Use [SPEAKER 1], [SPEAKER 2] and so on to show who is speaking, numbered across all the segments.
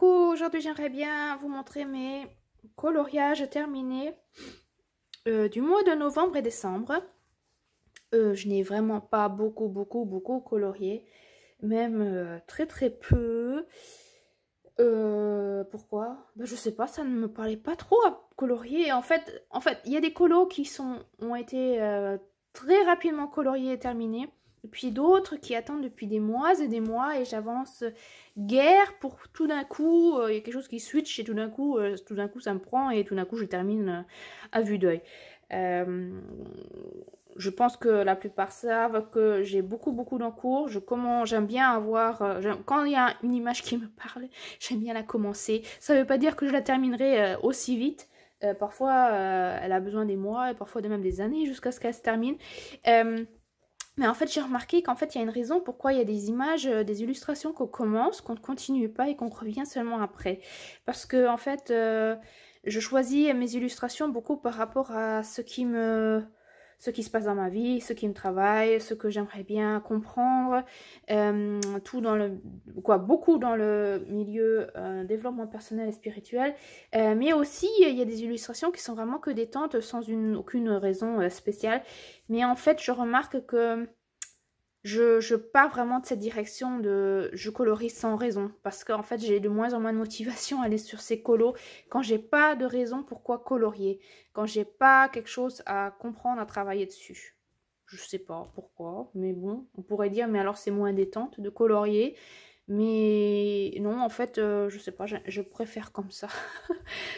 [SPEAKER 1] Coucou, aujourd'hui j'aimerais bien vous montrer mes coloriages terminés du mois de novembre et décembre. Je n'ai vraiment pas beaucoup colorié, même très peu. Pourquoi? Je sais pas, ça ne me parlait pas trop à colorier. En fait, il y a des colos qui ont été très rapidement coloriés et terminés. Et puis d'autres qui attendent depuis des mois et des mois et j'avance guère pour tout d'un coup, il y a quelque chose qui switch et tout d'un coup ça me prend et tout d'un coup je termine à vue d'œil. Je pense que la plupart savent que j'ai beaucoup d'encours. J'aime bien avoir, quand il y a une image qui me parle, j'aime bien la commencer. Ça ne veut pas dire que je la terminerai aussi vite. Parfois, elle a besoin des mois et parfois même des années jusqu'à ce qu'elle se termine. Mais en fait, j'ai remarqué qu'en fait, il y a une raison pourquoi il y a des images, des illustrations qu'on commence, qu'on ne continue pas et qu'on revient seulement après. Parce que, en fait, je choisis mes illustrations beaucoup par rapport à ce qui se passe dans ma vie, ce qui me travaille, ce que j'aimerais bien comprendre, beaucoup dans le milieu développement personnel et spirituel, mais aussi il y a des illustrations qui sont vraiment que détentes sans aucune raison spéciale. Mais en fait, je remarque que je pars vraiment de cette direction de je colorie sans raison parce qu'en fait j'ai de moins en moins de motivation à aller sur ces colos quand j'ai pas de raison pourquoi colorier, quand j'ai pas quelque chose à comprendre, à travailler dessus. Je sais pas pourquoi, mais bon, on pourrait dire mais alors c'est moins détente de colorier. Mais non, en fait, je sais pas, je préfère comme ça.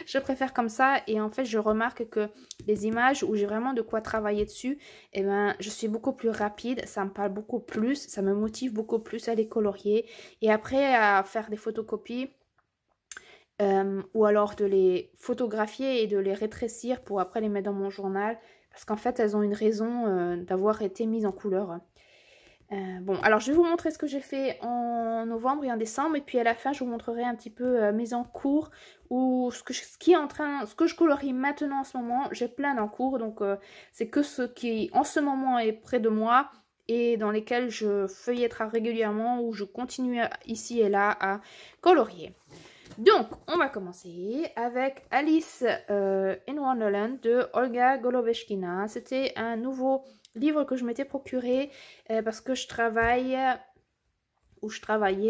[SPEAKER 1] Je préfère comme ça et en fait, je remarque que les images où j'ai vraiment de quoi travailler dessus, eh ben, je suis beaucoup plus rapide, ça me parle beaucoup plus, ça me motive beaucoup plus à les colorier et après à faire des photocopies ou alors de les photographier et de les rétrécir pour après les mettre dans mon journal parce qu'en fait, elles ont une raison d'avoir été mises en couleur. Bon, alors je vais vous montrer ce que j'ai fait en novembre et en décembre et puis à la fin je vous montrerai un petit peu mes encours ou ce que je colorie maintenant en ce moment. J'ai plein d'encours donc c'est que ce qui en ce moment est près de moi et dans lesquels je feuilletterai régulièrement ou je continue ici et là à colorier. Donc, on va commencer avec Alice in Wonderland de Olga Goloveshkina. C'était un nouveau livre que je m'étais procuré parce que je travaillais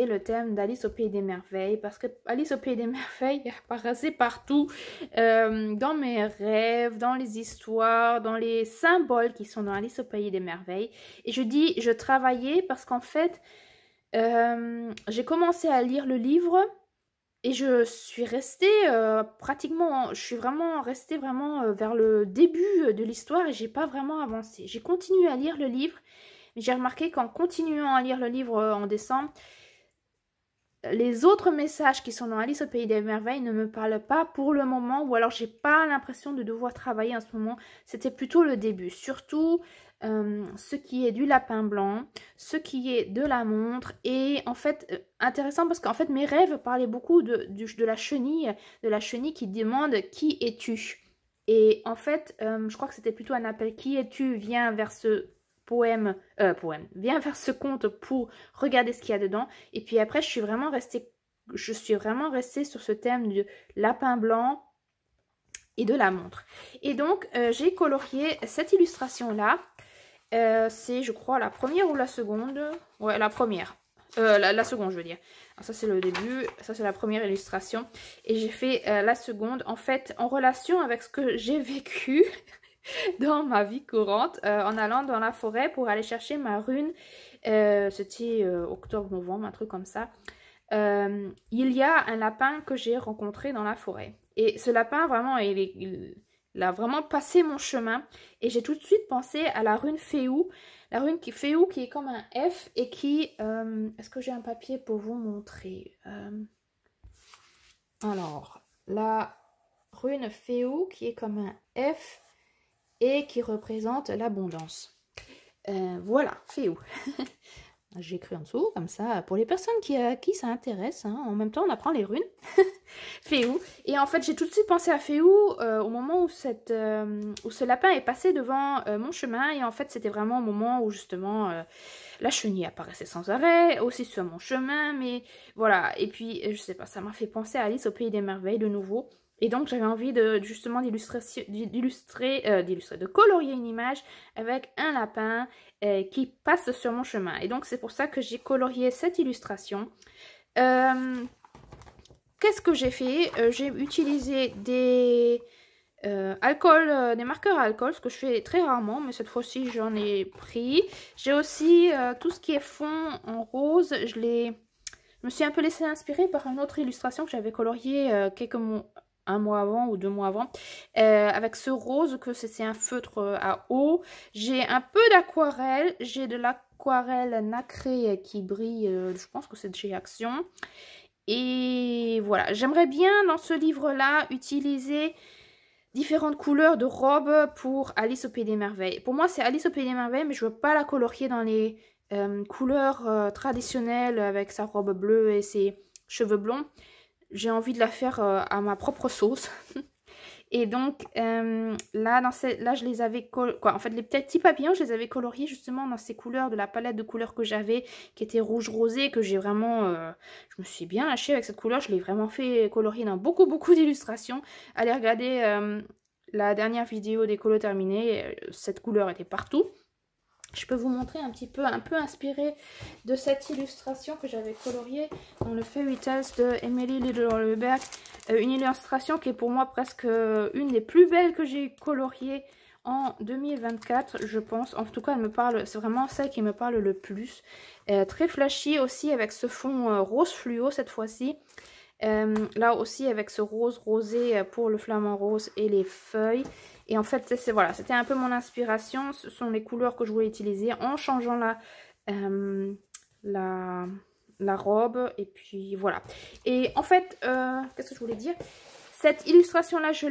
[SPEAKER 1] le thème d'Alice au Pays des Merveilles. Parce que Alice au Pays des Merveilles apparaissait partout, dans mes rêves, dans les histoires, dans les symboles qui sont dans Alice au Pays des Merveilles. Et je dis je travaillais parce qu'en fait, j'ai commencé à lire le livre. Et je suis restée je suis vraiment restée vers le début de l'histoire et j'ai pas vraiment avancé. J'ai continué à lire le livre, mais j'ai remarqué qu'en continuant à lire le livre en décembre, les autres messages qui sont dans Alice au Pays des Merveilles ne me parlent pas pour le moment, ou alors j'ai pas l'impression de devoir travailler en ce moment. C'était plutôt le début, surtout ce qui est du lapin blanc, ce qui est de la montre, et en fait, intéressant parce qu'en fait mes rêves parlaient beaucoup de la chenille qui demande qui es-tu? Et en fait, je crois que c'était plutôt un appel qui es-tu? Viens vers ce viens vers ce conte pour regarder ce qu'il y a dedans. Et puis après, je suis vraiment restée sur ce thème du lapin blanc et de la montre. Et donc, j'ai colorié cette illustration-là. C'est, je crois, la première ou la seconde. Ouais, la première. La seconde, je veux dire. Alors ça, c'est le début. Ça, c'est la première illustration. Et j'ai fait la seconde, en fait, en relation avec ce que j'ai vécu dans ma vie courante en allant dans la forêt pour aller chercher ma rune. C'était octobre-novembre, un truc comme ça. Il y a un lapin que j'ai rencontré dans la forêt. Et ce lapin, vraiment, il a vraiment passé mon chemin. Et j'ai tout de suite pensé à la rune Féou. La rune Féou qui est comme un F et qui... Est-ce que j'ai un papier pour vous montrer Alors, la rune Féou qui est comme un F et qui représente l'abondance. Voilà, Féou. J'ai écrit en dessous, comme ça, pour les personnes qui ça intéresse. Hein. En même temps, on apprend les runes. Féou. Et en fait, j'ai tout de suite pensé à Féou au moment où ce lapin est passé devant mon chemin. Et en fait, c'était vraiment au moment où, justement, la chenille apparaissait sans arrêt, aussi sur mon chemin. Mais voilà. Et puis, je sais pas, ça m'a fait penser à Alice au Pays des Merveilles, de nouveau. Et donc, j'avais envie de justement de colorier une image avec un lapin qui passe sur mon chemin. Et donc, c'est pour ça que j'ai colorié cette illustration. Qu'est-ce que j'ai fait? J'ai utilisé des marqueurs à alcool, ce que je fais très rarement, mais cette fois-ci, j'en ai pris. J'ai aussi tout ce qui est fond en rose. Je me suis un peu laissée inspirer par une autre illustration que j'avais coloriée un mois avant ou 2 mois avant, avec ce rose, que c'est un feutre à eau. J'ai un peu d'aquarelle, j'ai de l'aquarelle nacrée qui brille, je pense que c'est de chez Action. Et voilà, j'aimerais bien dans ce livre-là utiliser différentes couleurs de robes pour Alice au Pays des Merveilles. Pour moi, c'est Alice au Pays des Merveilles, mais je ne veux pas la colorier dans les couleurs traditionnelles avec sa robe bleue et ses cheveux blonds. J'ai envie de la faire à ma propre sauce. Et donc, là, je les avais... En fait, les petits papillons, je les avais coloriés justement dans ces couleurs de la palette de couleurs que j'avais, qui était rouge-rosé, que j'ai vraiment... je me suis bien lâchée avec cette couleur. Je l'ai vraiment fait colorier dans beaucoup d'illustrations. Allez regarder la dernière vidéo des colos terminés. Cette couleur était partout. Je peux vous montrer un peu inspiré de cette illustration que j'avais coloriée dans le Fairy Tales de Emily Lidl-Holberg. Une illustration qui est pour moi presque une des plus belles que j'ai coloriées en 2024, je pense. En tout cas, elle me parle, c'est vraiment celle qui me parle le plus. Très flashy aussi avec ce fond rose fluo cette fois-ci. Là aussi avec ce rose rosé pour le flamant rose et les feuilles. Et en fait, voilà, c'était un peu mon inspiration. Ce sont les couleurs que je voulais utiliser en changeant la robe. Et puis voilà. Et en fait, qu'est-ce que je voulais dire? Cette illustration-là, je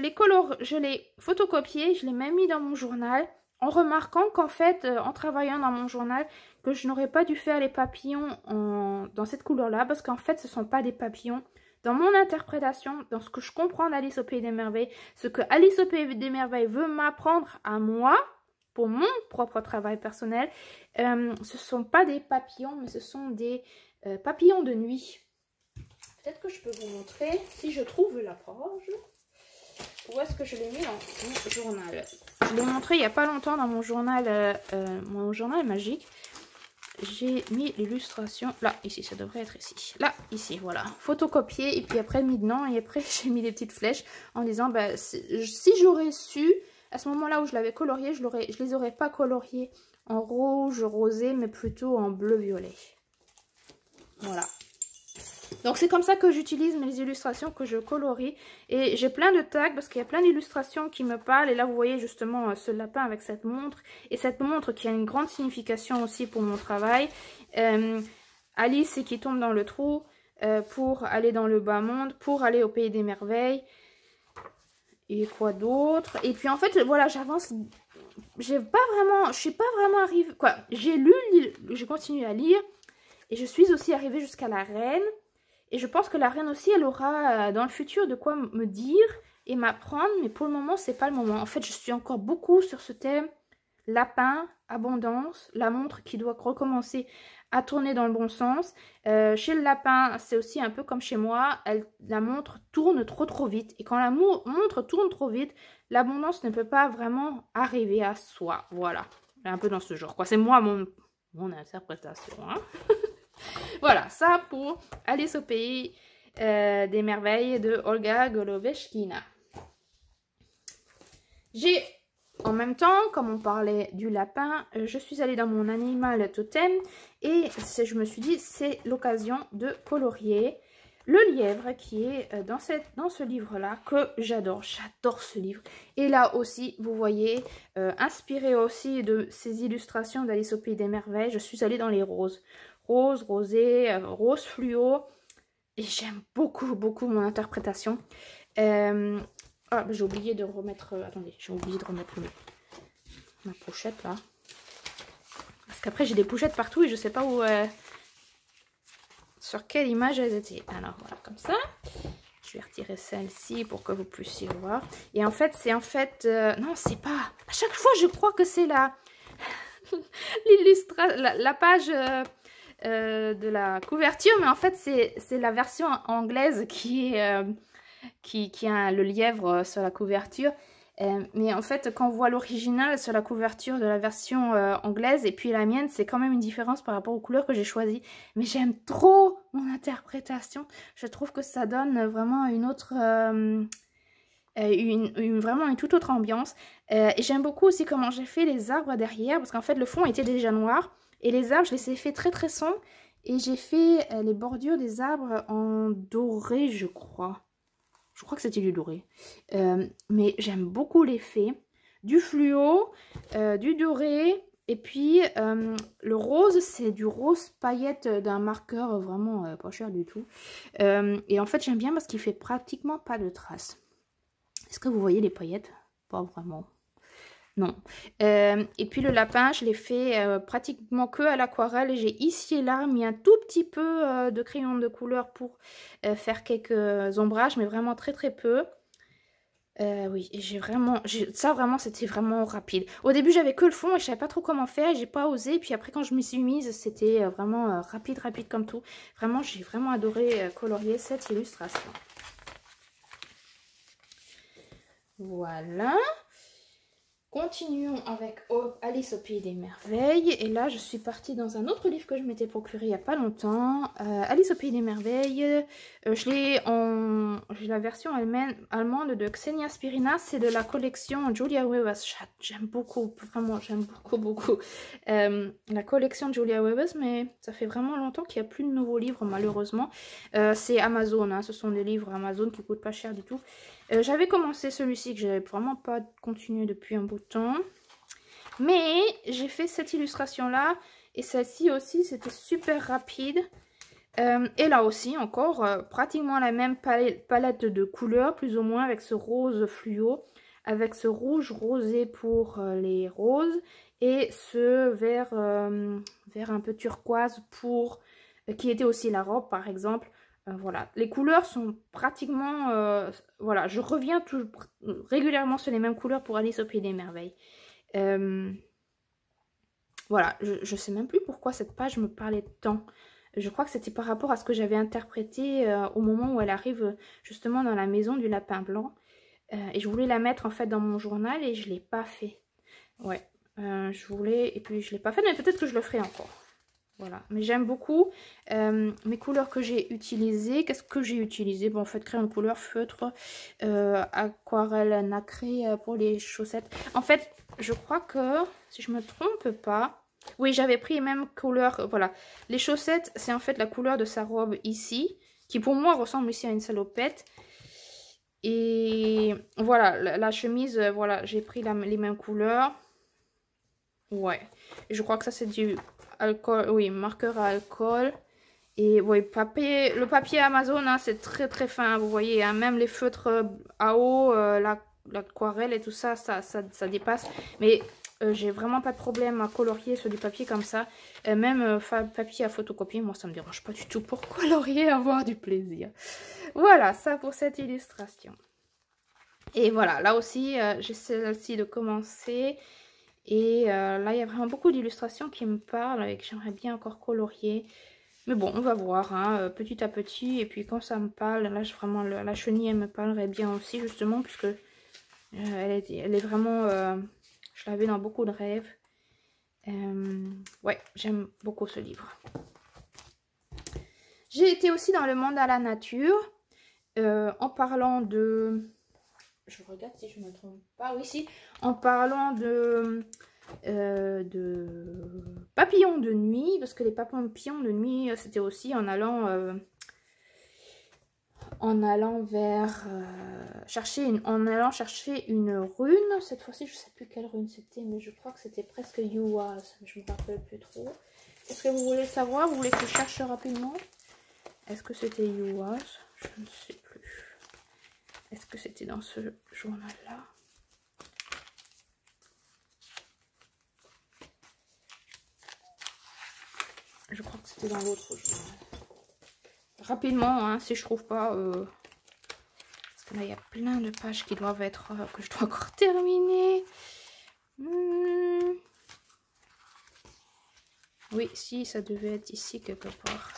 [SPEAKER 1] l'ai photocopiée. Je l'ai même mis dans mon journal. En remarquant qu'en fait, en travaillant dans mon journal, que je n'aurais pas dû faire les papillons dans cette couleur-là. Parce qu'en fait, ce ne sont pas des papillons. Dans mon interprétation, dans ce que je comprends d'Alice au Pays des Merveilles, ce que Alice au Pays des Merveilles veut m'apprendre à moi, pour mon propre travail personnel, ce ne sont pas des papillons, mais ce sont des papillons de nuit. Peut-être que je peux vous montrer, si je trouve la page, où est-ce que je l'ai mis dans mon journal. Je l'ai montré il n'y a pas longtemps dans mon journal magique. J'ai mis l'illustration, là, ici, ça devrait être ici. Là, ici, voilà. Photocopié, et puis après mis dedans, et après j'ai mis des petites flèches en disant, bah, si j'aurais su, à ce moment-là où je l'avais colorié, je les aurais pas coloriés en rouge, rosé, mais plutôt en bleu-violet. Voilà. Donc c'est comme ça que j'utilise mes illustrations, que je colorie. Et j'ai plein de tags parce qu'il y a plein d'illustrations qui me parlent. Et là vous voyez justement ce lapin avec cette montre. Et cette montre qui a une grande signification aussi pour mon travail. Alice qui tombe dans le trou pour aller dans le bas monde, pour aller au Pays des Merveilles. Et quoi d'autre? Et puis en fait voilà, j'avance. Je suis pas vraiment arrivée. Quoi, j'ai continué à lire. Et je suis aussi arrivée jusqu'à la reine. Et je pense que la reine aussi, elle aura dans le futur de quoi me dire et m'apprendre. Mais pour le moment, c'est pas le moment. En fait, je suis encore beaucoup sur ce thème. Lapin, abondance, la montre qui doit recommencer à tourner dans le bon sens. Chez le lapin, c'est aussi un peu comme chez moi. La montre tourne trop vite. Et quand la montre tourne trop vite, l'abondance ne peut pas vraiment arriver à soi. Voilà. Un peu dans ce genre. C'est moi, mon interprétation. Hein. Voilà, ça pour Alice au Pays des Merveilles de Olga Goloveshkina. J'ai, en même temps, comme on parlait du lapin, je suis allée dans mon animal totem et je me suis dit, c'est l'occasion de colorier le lièvre qui est dans ce livre-là, que j'adore. J'adore ce livre. Et là aussi, vous voyez, inspiré aussi de ces illustrations d'Alice au Pays des Merveilles, je suis allée dans les roses. Rose, rosé, rose fluo. Et j'aime beaucoup mon interprétation. Ah, j'ai oublié de remettre... attendez, j'ai oublié de remettre ma pochette là. Parce qu'après, j'ai des pochettes partout et je sais pas où... sur quelle image elles étaient. Alors, voilà, comme ça. Je vais retirer celle-ci pour que vous puissiez voir. Et en fait, c'est en fait... non, c'est pas... À chaque fois, je crois que c'est la... la page de la couverture. Mais en fait, c'est la version anglaise qui est... qui a le lièvre sur la couverture. Mais en fait, quand on voit l'original sur la couverture de la version anglaise et puis la mienne, c'est quand même une différence par rapport aux couleurs que j'ai choisies. Mais j'aime trop mon interprétation. Je trouve que ça donne vraiment une autre... vraiment une toute autre ambiance. Et j'aime beaucoup aussi comment j'ai fait les arbres derrière. Parce qu'en fait, le fond était déjà noir. Et les arbres, je les ai fait très très sombres. Et j'ai fait les bordures des arbres en doré, je crois. Je crois que c'était du doré. Mais j'aime beaucoup l'effet. Du fluo, du doré. Et puis le rose, c'est du rose paillette d'un marqueur vraiment pas cher du tout. Et en fait, j'aime bien parce qu'il fait pratiquement pas de traces. Est-ce que vous voyez les paillettes? Pas vraiment. Non. Et puis le lapin, je l'ai fait pratiquement que à l'aquarelle. J'ai ici et là mis un tout petit peu de crayon de couleur pour faire quelques ombrages, mais vraiment très très peu. Oui, j'ai vraiment... Ça vraiment, c'était vraiment rapide. Au début, j'avais que le fond et je savais pas trop comment faire. J'ai pas osé. Puis après, quand je m'y suis mise, c'était vraiment rapide comme tout. Vraiment, j'ai vraiment adoré colorier cette illustration. Voilà. Continuons avec Alice au Pays des Merveilles. Et là, je suis partie dans un autre livre que je m'étais procuré il n'y a pas longtemps. Alice au Pays des Merveilles. J'ai la version allemande de Xenia Spirina. C'est de la collection Julia Weavers. J'aime beaucoup, vraiment, j'aime beaucoup. La collection Julia Weavers, mais ça fait vraiment longtemps qu'il n'y a plus de nouveaux livres, malheureusement. C'est Amazon, hein, ce sont des livres Amazon qui ne coûtent pas cher du tout. J'avais commencé celui-ci que j'avais vraiment pas continué depuis un bout de temps. Mais j'ai fait cette illustration-là. Et celle-ci aussi, c'était super rapide. Et là aussi, encore, pratiquement la même palette de couleurs, plus ou moins, avec ce rose fluo. Avec ce rouge rosé pour les roses. Et ce vert, vert un peu turquoise pour... qui était aussi la robe, par exemple. Voilà, les couleurs sont pratiquement... voilà, je reviens régulièrement sur les mêmes couleurs pour Alice au Pays des Merveilles. Voilà, je sais même plus pourquoi cette page me parlait tant. Je crois que c'était par rapport à ce que j'avais interprété au moment où elle arrive justement dans la maison du lapin blanc. Et je voulais la mettre en fait dans mon journal et je ne l'ai pas fait. Ouais, je voulais... Et puis je ne l'ai pas fait, mais peut-être que je le ferai encore. Voilà, mais j'aime beaucoup mes couleurs que j'ai utilisées. Qu'est-ce que j'ai utilisé? Bon, en fait, crayon de couleur, feutre, aquarelle nacrée pour les chaussettes. En fait, je crois que, si je me trompe pas, oui, j'avais pris les mêmes couleurs. Voilà, les chaussettes, c'est en fait la couleur de sa robe ici, qui pour moi ressemble ici à une salopette. Et voilà, la chemise, voilà, j'ai pris les mêmes couleurs. Ouais, et je crois que ça c'est du... alcool, oui, marqueur à alcool. Et oui, le papier Amazon, hein, c'est très très fin, vous voyez, hein, même les feutres à eau, l'aquarelle et tout ça, ça dépasse. Mais j'ai vraiment pas de problème à colorier sur du papier comme ça. Même papier à photocopier, moi ça me dérange pas du tout pour colorier, avoir du plaisir. Voilà, ça pour cette illustration. Et voilà, là aussi, j'essaie celle-ci de commencer. Et là, il y a vraiment beaucoup d'illustrations qui me parlent et que j'aimerais bien encore colorier. Mais bon, on va voir, hein, petit à petit. Et puis quand ça me parle, là, vraiment, la chenille, elle me parlerait bien aussi, justement, puisque elle est vraiment... je l'avais dans beaucoup de rêves. Ouais, j'aime beaucoup ce livre. J'ai été aussi dans le monde à la nature, en parlant de... Je regarde si je ne me trompe pas. Oui, si. En parlant de papillons de nuit. Parce que les papillons de nuit, c'était aussi en allant vers... en allant chercher une rune. Cette fois-ci, je ne sais plus quelle rune c'était. Mais je crois que c'était presque Yuaz. Je ne me rappelle plus trop. Est-ce que vous voulez savoir? Vous voulez que je cherche rapidement? Est-ce que c'était Yuaz? Je ne sais plus. Est-ce que c'était dans ce journal-là? Je crois que c'était dans l'autre journal. Rapidement, hein, si je trouve pas... Parce que là, il y a plein de pages qui doivent être... que je dois encore terminer. Oui, si, ça devait être ici quelque part.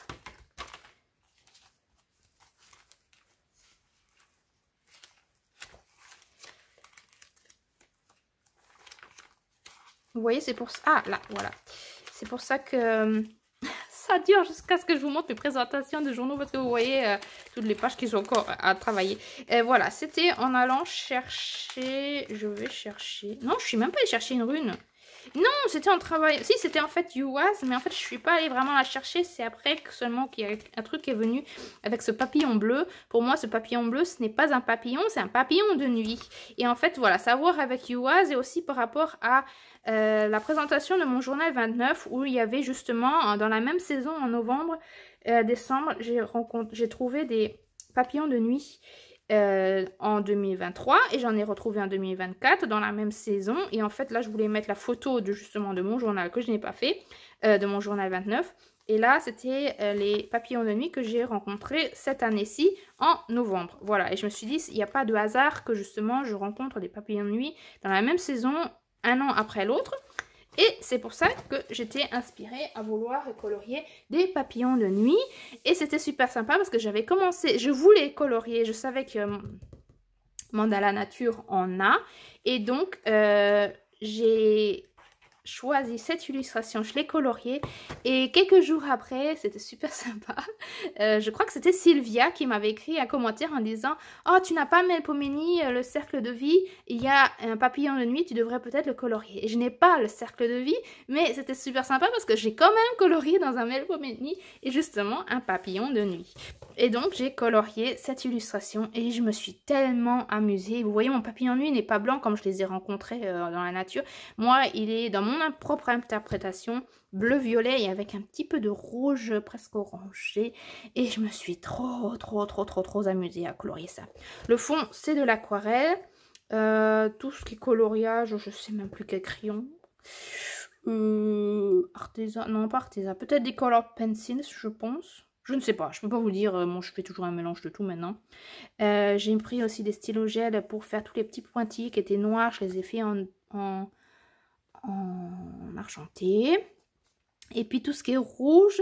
[SPEAKER 1] Vous voyez, c'est pour ça... Ah, là, voilà. C'est pour ça que... ça dure jusqu'à ce que je vous montre mes présentations de journaux parce que vous voyez toutes les pages qui sont encore à travailler. Voilà, c'était en allant chercher... Je vais chercher... Non, je suis même pas allée chercher une rune. Non, c'était en travail. Si, c'était en fait UAS, mais en fait, je suis pas allée vraiment la chercher. C'est après que seulement qu'il y a un truc qui est venu avec ce papillon bleu. Pour moi, ce papillon bleu, ce n'est pas un papillon, c'est un papillon de nuit. Et en fait, voilà, ça a à voir avec UAS et aussi par rapport à la présentation de mon journal 29 où il y avait justement, dans la même saison, en novembre, décembre, j'ai trouvé des papillons de nuit. En 2023 et j'en ai retrouvé en 2024 dans la même saison et en fait là je voulais mettre la photo de justement de mon journal que je n'ai pas fait, de mon journal 29 et là c'était les papillons de nuit que j'ai rencontrés cette année-ci en novembre. Voilà, et je me suis dit il n'y a pas de hasard que justement je rencontre des papillons de nuit dans la même saison un an après l'autre. Et c'est pour ça que j'étais inspirée à vouloir colorier des papillons de nuit. Et c'était super sympa parce que j'avais commencé, je voulais colorier, je savais que Mandala Nature en a. Et donc, j'ai choisi cette illustration, je l'ai coloriée. Et quelques jours après, c'était super sympa. Je crois que c'était Sylvia qui m'avait écrit un commentaire en disant « Oh, tu n'as pas Melpomene, le cercle de vie, il y a un papillon de nuit, tu devrais peut-être le colorier. » Et je n'ai pas le cercle de vie, mais c'était super sympa parce que j'ai quand même colorié dans un Melpomene et justement un papillon de nuit. Et donc, j'ai colorié cette illustration et je me suis tellement amusée. Vous voyez, mon papillon de nuit n'est pas blanc comme je les ai rencontrés dans la nature. Moi, il est dans mon propre interprétation bleu-violet et avec un petit peu de rouge presque orangé. Et je me suis trop amusée à colorier ça. Le fond, c'est de l'aquarelle. Tout ce qui est coloriage, je sais même plus quel crayon. Artisan, non pas artisan, peut-être des color pencils, je pense. Je ne sais pas, je peux pas vous dire, moi je fais toujours un mélange de tout maintenant. J'ai pris aussi des stylos gel pour faire tous les petits pointillés qui étaient noirs, je les ai fait en argenté. Et puis tout ce qui est rouge,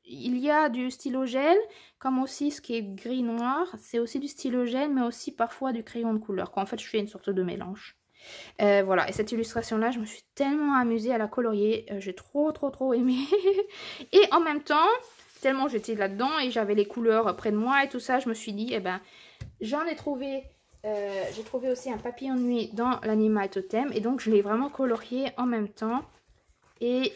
[SPEAKER 1] il y a du stylo gel, comme aussi ce qui est gris noir, c'est aussi du stylo gel, mais aussi parfois du crayon de couleur. En fait, je fais une sorte de mélange. Voilà, et cette illustration là je me suis tellement amusée à la colorier, j'ai trop aimé. Et en même temps, tellement j'étais là dedans et j'avais les couleurs près de moi et tout ça, je me suis dit, eh ben j'en ai trouvé, j'ai trouvé aussi un papillon de nuit dans l'animal totem et donc je l'ai vraiment colorié en même temps. Et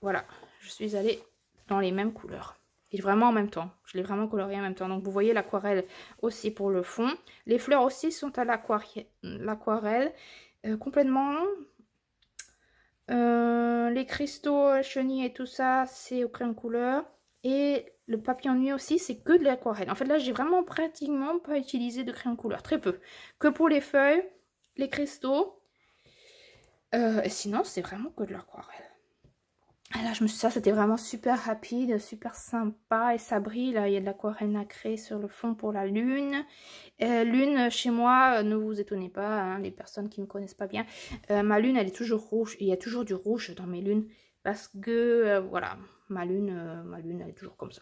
[SPEAKER 1] voilà, je suis allée dans les mêmes couleurs. Et vraiment en même temps. Je l'ai vraiment colorié en même temps. Donc vous voyez l'aquarelle aussi pour le fond. Les fleurs aussi sont à l'aquarelle. Complètement. Les cristaux, chenilles et tout ça, c'est au crayon couleur. Et le papillon de nuit aussi, c'est que de l'aquarelle. En fait là, j'ai vraiment pratiquement pas utilisé de crayon couleur. Très peu. Que pour les feuilles, les cristaux. Et sinon, c'est vraiment que de l'aquarelle. Et là, ça, c'était vraiment super rapide, super sympa. Et ça brille, là, il y a de l'aquarelle nacrée sur le fond pour la lune. Lune, chez moi, ne vous étonnez pas, hein, les personnes qui ne me connaissent pas bien. Ma lune, elle est toujours rouge. Il y a toujours du rouge dans mes lunes. Parce que, voilà, ma lune, elle est toujours comme ça.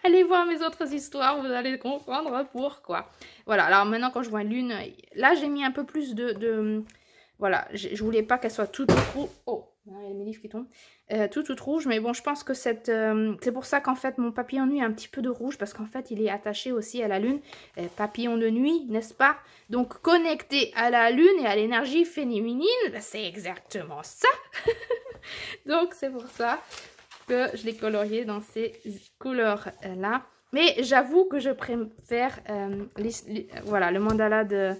[SPEAKER 1] Allez voir mes autres histoires, vous allez comprendre pourquoi. Voilà, alors maintenant, quand je vois une lune, là, j'ai mis un peu plus voilà, je voulais pas qu'elle soit toute rouge. Oh, il y a mes livres qui tombent. Toute rouge, mais bon, je pense que c'est pour ça qu'en fait, mon papillon de nuit a un petit peu de rouge, parce qu'en fait, il est attaché aussi à la lune. Papillon de nuit, n'est-ce pas? Donc, connecté à la lune et à l'énergie féminine, c'est exactement ça. Donc, c'est pour ça que je l'ai colorié dans ces couleurs-là. Mais j'avoue que je préfère voilà, le mandala de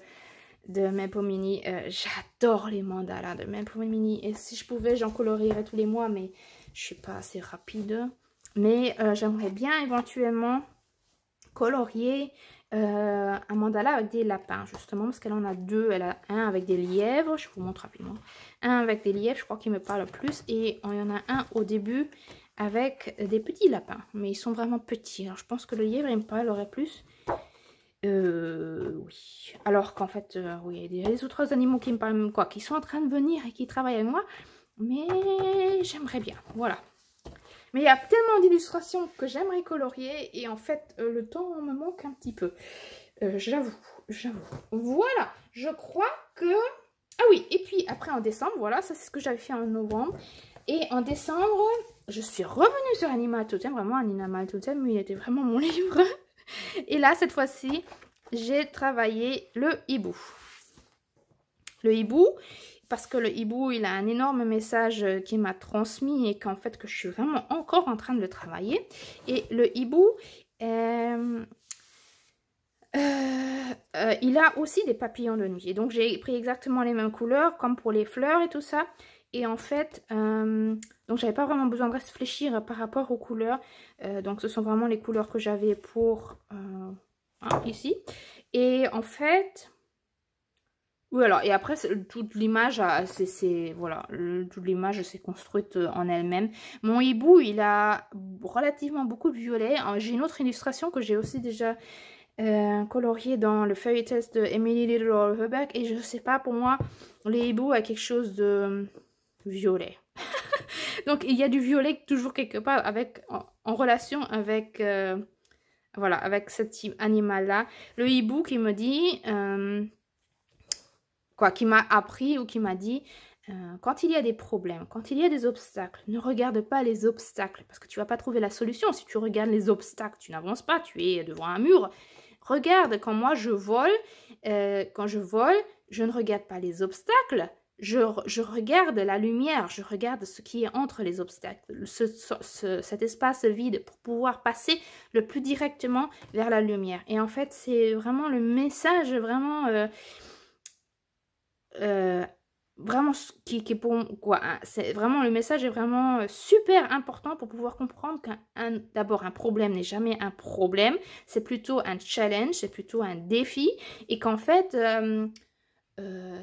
[SPEAKER 1] Melpomene. J'adore les mandalas de Melpomene et si je pouvais j'en colorierais tous les mois, mais je suis pas assez rapide. Mais j'aimerais bien éventuellement colorier un mandala avec des lapins, justement, parce qu'elle en a deux. Elle a un avec des lièvres, je vous montre rapidement. Un avec des lièvres, je crois qu'il me parle plus, et il y en a un au début avec des petits lapins, mais ils sont vraiment petits. Alors je pense que le lièvre, il me parlerait plus. Oui. Alors qu'en fait, oui, il y a des autres animaux qui me parlent, quoi, qui sont en train de venir et qui travaillent avec moi, mais j'aimerais bien, voilà. Mais il y a tellement d'illustrations que j'aimerais colorier et en fait, le temps me manque un petit peu. J'avoue. Voilà, je crois que... Ah oui, et puis après en décembre, voilà, ça c'est ce que j'avais fait en novembre. Et en décembre, je suis revenue sur Animal Totem, vraiment Animal Totem, il était vraiment mon livre. Et là, cette fois-ci, j'ai travaillé le hibou. Le hibou, parce que le hibou, il a un énorme message qui m'a transmis et qu'en fait, que je suis vraiment encore en train de le travailler. Et le hibou, il a aussi des papillons de nuit. Et donc, j'ai pris exactement les mêmes couleurs, comme pour les fleurs et tout ça. Et en fait, donc j'avais pas vraiment besoin de réfléchir par rapport aux couleurs. Donc, ce sont vraiment les couleurs que j'avais pour ici. Et en fait... Oui, alors, et après, toute l'image, voilà, toute l'image s'est construite en elle-même. Mon hibou, il a relativement beaucoup de violet. J'ai une autre illustration que j'ai aussi déjà coloriée dans le Fairy Tales de Emily Little Hubbard. Et je sais pas, pour moi, les hiboux a quelque chose de violet. Donc, il y a du violet toujours quelque part en relation avec, voilà, avec cet animal-là. Le hibou qui me dit... qui m'a appris ou qui m'a dit, quand il y a des problèmes, quand il y a des obstacles, ne regarde pas les obstacles, parce que tu vas pas trouver la solution. Si tu regardes les obstacles, tu n'avances pas, tu es devant un mur. Regarde, quand moi je vole, je ne regarde pas les obstacles, je regarde la lumière, je regarde ce qui est entre les obstacles, cet espace vide pour pouvoir passer le plus directement vers la lumière. Et en fait, c'est vraiment le message, vraiment... vraiment qui est pour quoi, hein, c'est vraiment, le message est vraiment super important pour pouvoir comprendre d'abord un problème n'est jamais un problème, c'est plutôt un challenge, c'est plutôt un défi, et qu'en fait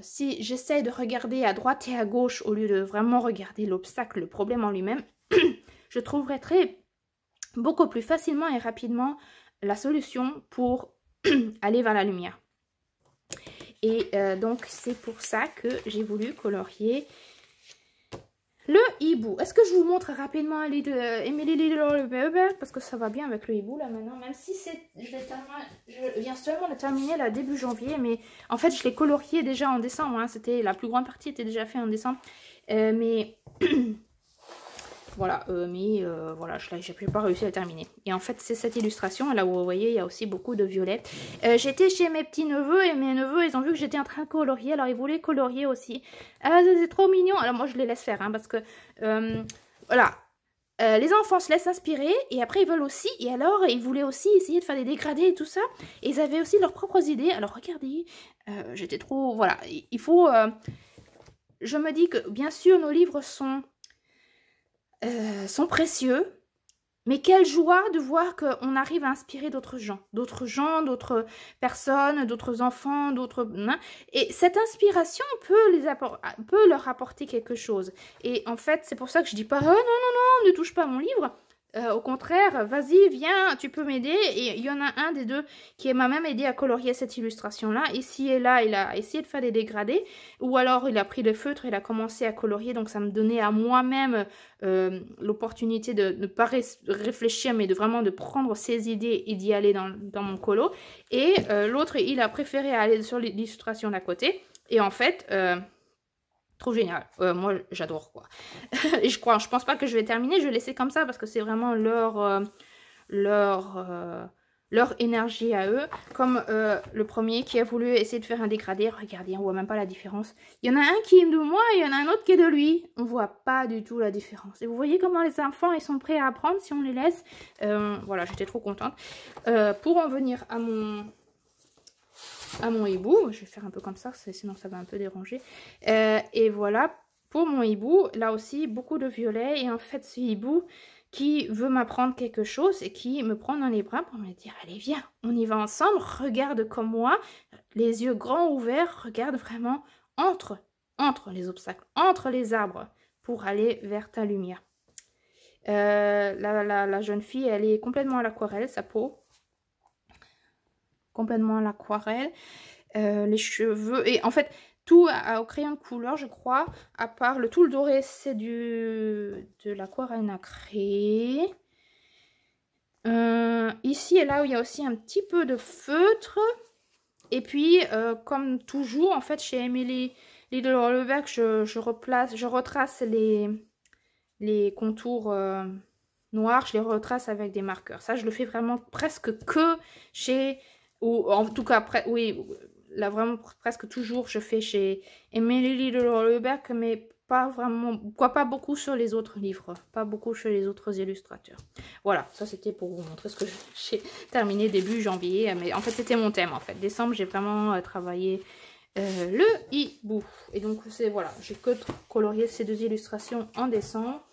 [SPEAKER 1] si j'essaie de regarder à droite et à gauche au lieu de vraiment regarder l'obstacle, le problème en lui-même, je trouverai beaucoup plus facilement et rapidement la solution pour aller vers la lumière. Et donc, c'est pour ça que j'ai voulu colorier le hibou. Est-ce que je vous montre rapidement Emily Little Hubbard? Parce que ça va bien avec le hibou, là, maintenant. Même si je viens seulement de terminer, là, début janvier. Mais en fait, je l'ai colorié déjà en décembre. Hein. La plus grande partie était déjà faite en décembre. Mais... Voilà, voilà, j'ai pas réussi à le terminer. Et en fait, c'est cette illustration, là où vous voyez, il y a aussi beaucoup de violet. J'étais chez mes petits neveux et mes neveux, ils ont vu que j'étais en train de colorier, alors ils voulaient colorier aussi. C'est trop mignon. Alors moi, je les laisse faire, hein, parce que, voilà, les enfants se laissent inspirer et après ils veulent aussi. Et alors, ils voulaient aussi essayer de faire des dégradés et tout ça. Et ils avaient aussi leurs propres idées. Alors regardez, j'étais trop, voilà, il faut... je me dis que, bien sûr, nos livres sont précieux, mais quelle joie de voir qu'on arrive à inspirer d'autres gens, d'autres personnes, d'autres enfants, et cette inspiration peut leur apporter quelque chose. Et en fait, c'est pour ça que je dis pas non, ne touche pas à mon livre. Au contraire, vas-y, viens, tu peux m'aider. Et il y en a un des deux qui m'a même aidé à colorier cette illustration-là. Ici et là, il a essayé de faire des dégradés. Ou alors, il a pris le feutre et il a commencé à colorier. Donc, ça me donnait à moi-même l'opportunité de ne pas réfléchir, mais vraiment de prendre ses idées et d'y aller dans mon colo. Et l'autre, il a préféré aller sur l'illustration d'à côté. Et en fait... trop génial, moi j'adore quoi. Et je pense pas que je vais terminer, je vais laisser comme ça parce que c'est vraiment leur énergie à eux. Comme le premier qui a voulu essayer de faire un dégradé, regardez, on voit même pas la différence. Il y en a un qui est de moi et il y en a un autre qui est de lui. On voit pas du tout la différence. Et vous voyez comment les enfants ils sont prêts à apprendre si on les laisse. Voilà, j'étais trop contente. Pour en venir à mon hibou, je vais faire un peu comme ça, sinon ça va un peu déranger. Et voilà, pour mon hibou, là aussi, beaucoup de violet. Et en fait, ce hibou qui veut m'apprendre quelque chose et qui me prend dans les bras pour me dire, allez viens, on y va ensemble, regarde comme moi, les yeux grands ouverts, regarde vraiment entre les obstacles, entre les arbres, pour aller vers ta lumière. La jeune fille, elle est complètement à l'aquarelle, sa peau. Complètement à l'aquarelle. Les cheveux, et en fait, tout au crayon de couleur, je crois, à part le tout doré, c'est de l'aquarelle nacré. Ici et là, où il y a aussi un petit peu de feutre. Et puis, comme toujours, en fait, chez Emily Little Holoberg, je retrace les contours noirs, je les retrace avec des marqueurs. Ça, je le fais vraiment presque que chez, ou en tout cas, oui, là vraiment presque toujours, je fais chez Emily Little Holoberg, mais pas vraiment, quoi, pas beaucoup sur les autres livres, pas beaucoup chez les autres illustrateurs. Voilà, ça c'était pour vous montrer ce que j'ai terminé début janvier, mais en fait c'était mon thème en fait. Décembre, j'ai vraiment travaillé le hibou. Et donc c'est voilà, j'ai que colorié ces deux illustrations en décembre.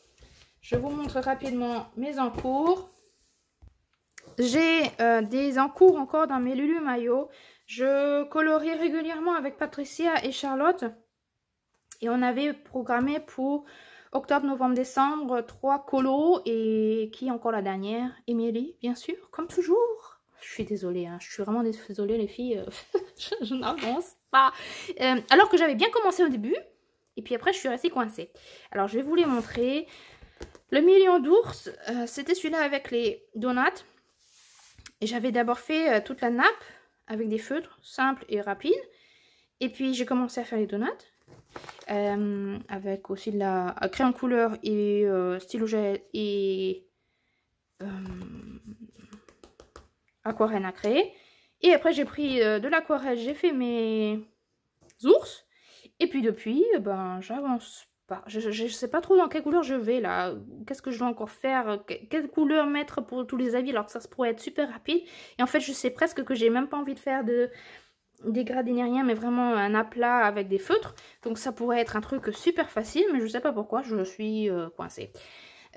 [SPEAKER 1] Je vous montre rapidement mes encours. J'ai des encours encore dans mes Lulu Mayo. Je colorie régulièrement avec Patricia et Charlotte. Et on avait programmé pour octobre, novembre, décembre 3 colos. Et qui est encore la dernière? Émilie, bien sûr, comme toujours. Je suis désolée, hein, je suis vraiment désolée les filles. je n'avance pas. Alors que j'avais bien commencé au début. Et puis après, je suis restée coincée. Alors, je vais vous les montrer. Le million d'ours, c'était celui-là avec les donuts. Et j'avais d'abord fait toute la nappe avec des feutres simples et rapides. Et puis j'ai commencé à faire les donuts. Avec aussi de la crayon couleur et stylo gel et aquarelle nacrée. Et après j'ai pris de l'aquarelle, j'ai fait mes ours. Et puis depuis, ben j'avance pas. Je sais pas trop dans quelle couleur je vais là. Qu'est-ce que je dois encore faire? Quelle couleur mettre pour tous les avis alors que ça pourrait être super rapide. Et en fait, je sais presque que j'ai même pas envie de faire de dégradé ni rien, mais vraiment un aplat avec des feutres. Donc ça pourrait être un truc super facile, mais je sais pas pourquoi je suis coincée.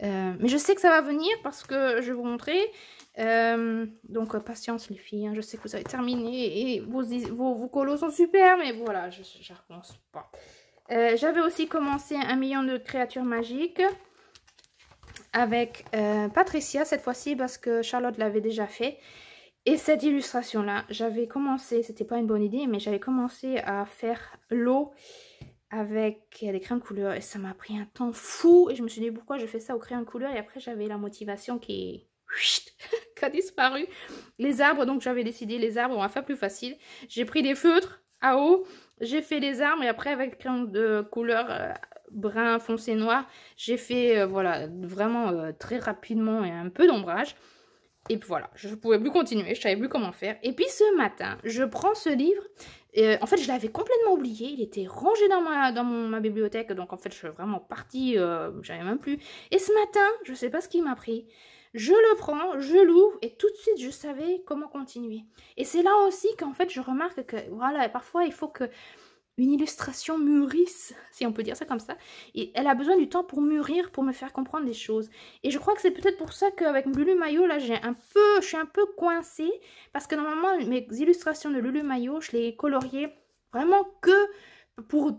[SPEAKER 1] Mais je sais que ça va venir parce que je vais vous montrer. Donc patience les filles, hein, je sais que vous avez terminé et vos colos sont super, mais voilà, je recommence pas. J'avais aussi commencé 1 million de créatures magiques avec Patricia cette fois-ci parce que Charlotte l'avait déjà fait. Et cette illustration-là, j'avais commencé, c'était pas une bonne idée, mais j'avais commencé à faire l'eau avec des crayons de couleur et ça m'a pris un temps fou. Et je me suis dit pourquoi je fais ça au crayon de couleur et après j'avais la motivation qui a disparu. Les arbres, donc j'avais décidé les arbres, on va faire plus facile. J'ai pris des feutres à eau, j'ai fait les arbres et après avec crayon de couleur brun foncé noir, j'ai fait voilà vraiment très rapidement et un peu d'ombrage. Et puis voilà, je ne pouvais plus continuer, je savais plus comment faire. Et puis ce matin, je prends ce livre. En fait, je l'avais complètement oublié. Il était rangé dans ma bibliothèque. Donc en fait, je suis vraiment partie, j'avais même plus. Et ce matin, je ne sais pas ce qui m'a pris. Je le prends, je l'ouvre et tout de suite, je savais comment continuer. Et c'est là aussi qu'en fait, je remarque que voilà, parfois, il faut que une illustration mûrisse, si on peut dire ça comme ça. Et elle a besoin du temps pour mûrir, pour me faire comprendre des choses. Et je crois que c'est peut-être pour ça qu'avec Lulu Mayo, là, je suis un peu coincée. Parce que normalement, mes illustrations de Lulu Mayo, je les coloriais vraiment que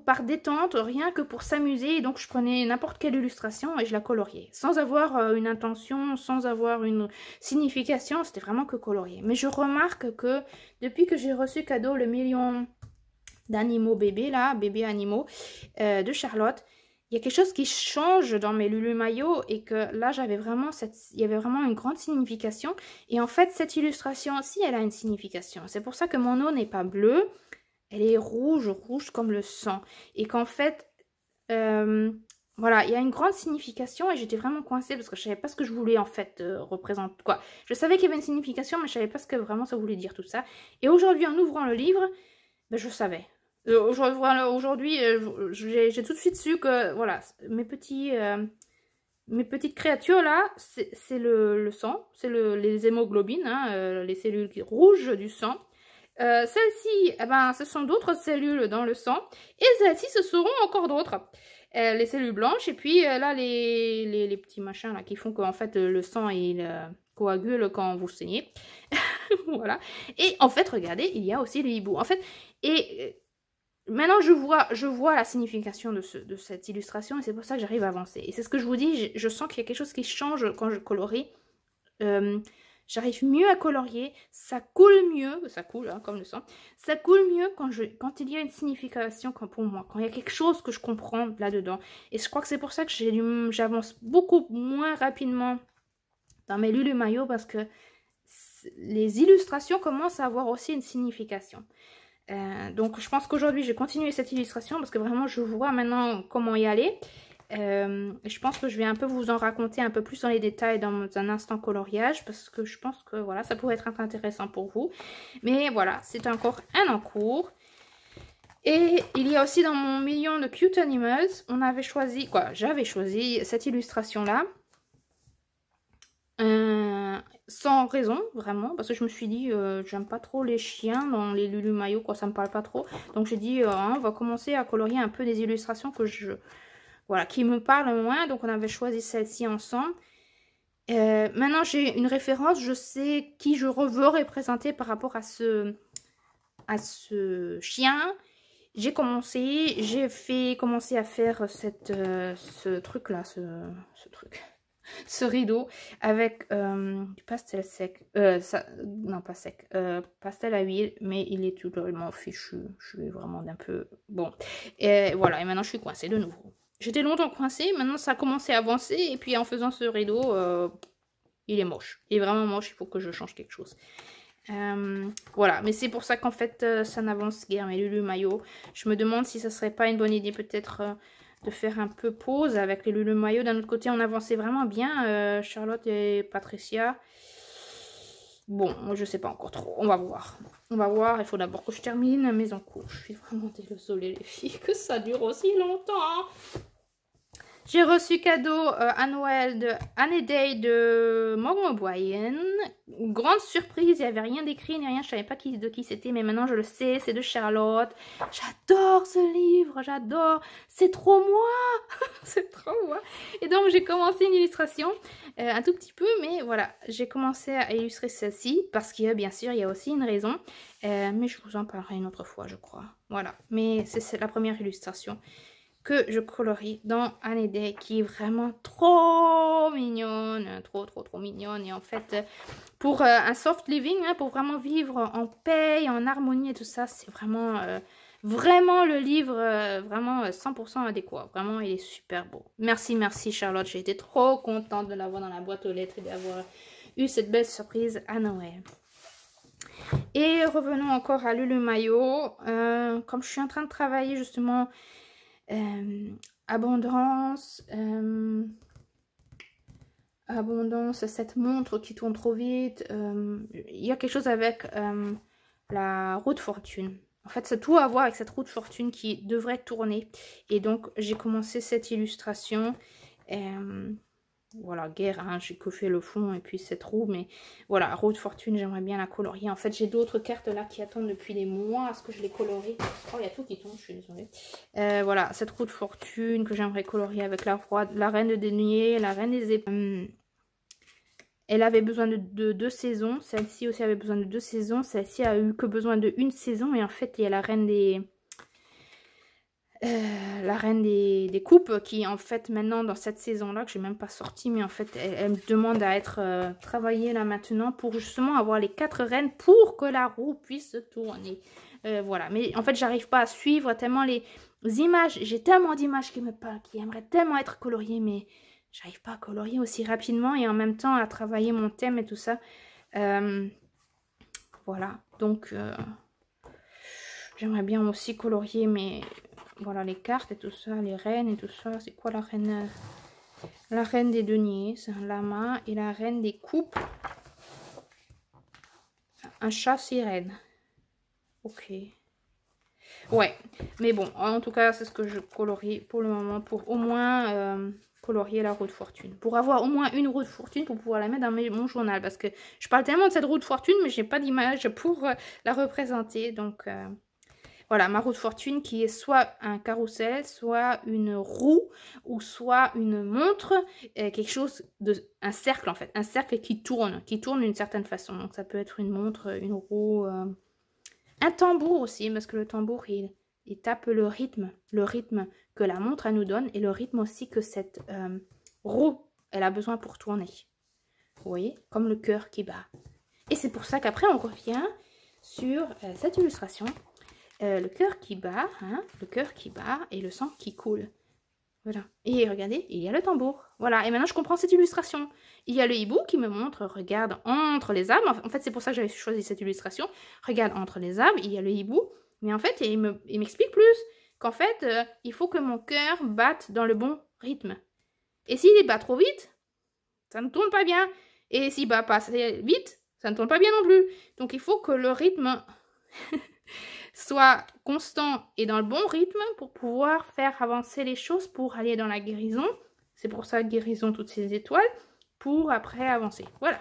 [SPEAKER 1] par détente, rien que pour s'amuser. Et donc, je prenais n'importe quelle illustration et je la coloriais. Sans avoir une intention, sans avoir une signification, c'était vraiment que colorier. Mais je remarque que depuis que j'ai reçu cadeau le million d'animaux bébés là, bébés animaux de Charlotte, il y a quelque chose qui change dans mes Lulu Mayo et que là j'avais vraiment il y avait vraiment une grande signification et en fait cette illustration aussi elle a une signification. C'est pour ça que mon eau n'est pas bleue, elle est rouge comme le sang et qu'en fait voilà, il y a une grande signification et j'étais vraiment coincée parce que je savais pas ce que je voulais en fait représenter quoi. Je savais qu'il y avait une signification mais je savais pas ce que vraiment ça voulait dire tout ça. Et aujourd'hui en ouvrant le livre, ben, je savais. Aujourd'hui, j'ai tout de suite su que, voilà, mes petites créatures là, c'est le sang, c'est les hémoglobines, hein, les cellules rouges du sang. Celles-ci, eh ben, ce sont d'autres cellules dans le sang. Et celles-ci, ce seront encore d'autres. les cellules blanches, et puis là, les petits machins là, qui font qu'en fait, le sang, il coagule quand vous saignez. Voilà. Et en fait, regardez, il y a aussi les hiboux. En fait, et maintenant, je vois la signification de cette illustration, et c'est pour ça que j'arrive à avancer. Et c'est ce que je vous dis, je sens qu'il y a quelque chose qui change quand je colorie. J'arrive mieux à colorier, ça coule mieux, ça coule hein, comme le sang, ça coule mieux quand il y a une signification pour moi, quand il y a quelque chose que je comprends là-dedans. Et je crois que c'est pour ça que j'avance beaucoup moins rapidement dans mes Lulu Mayo, parce que les illustrations commencent à avoir aussi une signification. Donc je pense qu'aujourd'hui je vais continuer cette illustration parce que vraiment je vois maintenant comment y aller. Je pense que je vais un peu vous en raconter un peu plus dans les détails dans un instant coloriage, parce que je pense que voilà, ça pourrait être intéressant pour vous. Mais voilà, c'est encore un en cours. Et il y a aussi dans mon million de cute animals, on avait choisi, j'avais choisi cette illustration là. Sans raison, vraiment, parce que je me suis dit, j'aime pas trop les chiens dans les Lulu Mayo, ça me parle pas trop. Donc j'ai dit, on va commencer à colorier un peu des illustrations qui me parlent moins. Donc on avait choisi celle-ci ensemble. Maintenant j'ai une référence, je sais qui je veux représenter par rapport à ce chien. J'ai commencé à faire ce truc là, ce rideau avec du pastel sec, non pas sec, pastel à huile, mais il est totalement fichu, je suis vraiment d'un peu, bon, et voilà, et maintenant je suis coincée de nouveau. J'étais longtemps coincée, maintenant ça a commencé à avancer, et puis en faisant ce rideau, il est moche, il est vraiment moche, il faut que je change quelque chose. Voilà, mais c'est pour ça qu'en fait ça n'avance guère mes Lulu Mayo. Je me demande si ça serait pas une bonne idée peut-être de faire un peu pause avec les Lulu Mayo. D'un autre côté, on avançait vraiment bien, Charlotte et Patricia. Bon, je sais pas encore trop, on va voir. On va voir, il faut d'abord que je termine mes en cours. Je suis vraiment désolée les filles que ça dure aussi longtemps. J'ai reçu cadeau à Noël de Annie Day de Morgan O'Brien. Grande surprise, il n'y avait rien d'écrit ni rien, je ne savais pas de qui c'était, mais maintenant je le sais, c'est de Charlotte. J'adore ce livre, j'adore, c'est trop moi. C'est trop moi. Et donc j'ai commencé une illustration, un tout petit peu, mais voilà, j'ai commencé à illustrer celle-ci, parce que bien sûr il y a aussi une raison, mais je vous en parlerai une autre fois je crois. Voilà, mais c'est la première illustration que je colorie dans Annie Day, qui est vraiment trop mignonne, trop mignonne. Et en fait, pour un soft living, hein, pour vraiment vivre en paix, en harmonie et tout ça, c'est vraiment, vraiment le livre, vraiment 100% adéquat. Vraiment, il est super beau. Merci Charlotte, j'ai été trop contente de l'avoir dans la boîte aux lettres et d'avoir eu cette belle surprise à Noël. Et revenons encore à Lulu Mayo. Comme je suis en train de travailler justement abondance, cette montre qui tourne trop vite, il y a quelque chose avec la roue de fortune. En fait, c'est tout à voir avec cette roue de fortune qui devrait tourner. Et donc, j'ai commencé cette illustration. Voilà, guerre, hein, j'ai que fait le fond et puis cette roue, mais voilà, roue de fortune, j'aimerais bien la colorier. En fait, j'ai d'autres cartes là qui attendent depuis des mois à ce que je les colorie. Oh, il y a tout qui tombe, je suis désolée. Voilà, cette roue de fortune que j'aimerais colorier avec la reine de denier, la reine des épées. Elle avait besoin de 2 saisons, celle-ci aussi avait besoin de 2 saisons, celle-ci a eu que besoin de 1 saison, et en fait, il y a la reine des coupes qui en fait maintenant dans cette saison là que j'ai même pas sorti, mais en fait elle me demande à être travaillée là maintenant pour justement avoir les 4 reines pour que la roue puisse tourner. Voilà, mais en fait j'arrive pas à suivre tellement les images, j'ai tellement d'images qui me parlent, qui aimeraient tellement être coloriées, mais j'arrive pas à colorier aussi rapidement et en même temps à travailler mon thème et tout ça. Voilà, donc j'aimerais bien aussi colorier mais voilà, les cartes et tout ça, les reines et tout ça. C'est quoi la reine? La reine des deniers, c'est un lama. Et la reine des coupes, un chat sirène. Ok. Ouais, mais bon, en tout cas, c'est ce que je colorie pour le moment. Pour au moins colorier la roue de fortune. Pour avoir au moins une roue de fortune pour pouvoir la mettre dans mon journal. Parce que je parle tellement de cette roue de fortune, mais j'ai pas d'image pour la représenter. Donc... Voilà, ma roue de fortune qui est soit un carrousel, soit une roue, ou soit une montre, quelque chose de... un cercle en fait, un cercle qui tourne d'une certaine façon. Donc ça peut être une montre, une roue, un tambour aussi, parce que le tambour, il tape le rythme que la montre elle nous donne, et le rythme aussi que cette roue, elle a besoin pour tourner. Vous voyez, comme le cœur qui bat. Et c'est pour ça qu'après on revient sur cette illustration. Le cœur qui bat, hein, le cœur qui bat et le sang qui coule. Voilà. Et regardez, il y a le tambour. Voilà. Et maintenant, je comprends cette illustration. Il y a le hibou qui me montre, regarde, entre les arbres. En fait, c'est pour ça que j'avais choisi cette illustration. Regarde, entre les arbres, il y a le hibou. Mais en fait, il m'explique plus qu'en fait, il faut que mon cœur batte dans le bon rythme. Et s'il bat trop vite, ça ne tourne pas bien. Et s'il bat pas assez vite, ça ne tourne pas bien non plus. Donc, il faut que le rythme... soit constant et dans le bon rythme pour pouvoir faire avancer les choses, pour aller dans la guérison. C'est pour ça, guérison, toutes ces étoiles, pour après avancer. Voilà.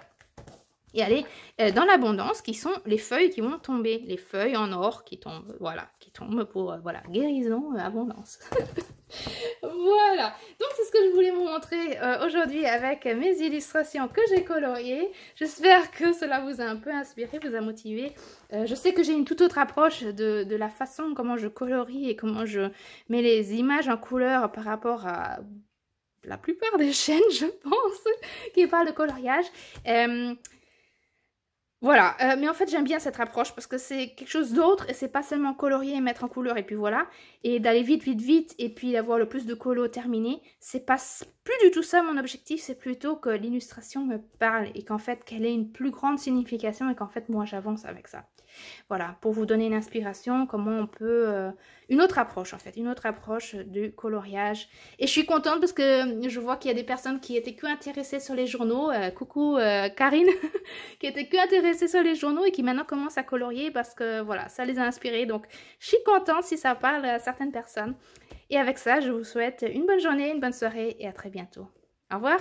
[SPEAKER 1] Et aller dans l'abondance, qui sont les feuilles qui vont tomber. Les feuilles en or qui tombent, voilà, qui tombent pour, voilà, guérison, abondance. Voilà, donc c'est ce que je voulais vous montrer aujourd'hui avec mes illustrations que j'ai coloriées. J'espère que cela vous a un peu inspiré, vous a motivé. Je sais que j'ai une toute autre approche de la façon comment je colorie et comment je mets les images en couleur par rapport à la plupart des chaînes, je pense, qui parlent de coloriage. Voilà, mais en fait j'aime bien cette approche parce que c'est quelque chose d'autre et c'est pas seulement colorier et mettre en couleur et puis voilà. Et d'aller vite et puis d'avoir le plus de colos terminé, c'est pas plus du tout ça mon objectif, c'est plutôt que l'illustration me parle et qu'en fait qu'elle ait une plus grande signification et qu'en fait moi j'avance avec ça. Voilà, pour vous donner une inspiration, comment on peut... une autre approche en fait, une autre approche du coloriage. Et je suis contente parce que je vois qu'il y a des personnes qui étaient que intéressées sur les journaux. Coucou Karine, qui étaient que intéressées sur les journaux et qui maintenant commencent à colorier parce que voilà, ça les a inspirés. Donc je suis contente si ça parle à certaines personnes. Et avec ça, je vous souhaite une bonne journée, une bonne soirée et à très bientôt. Au revoir!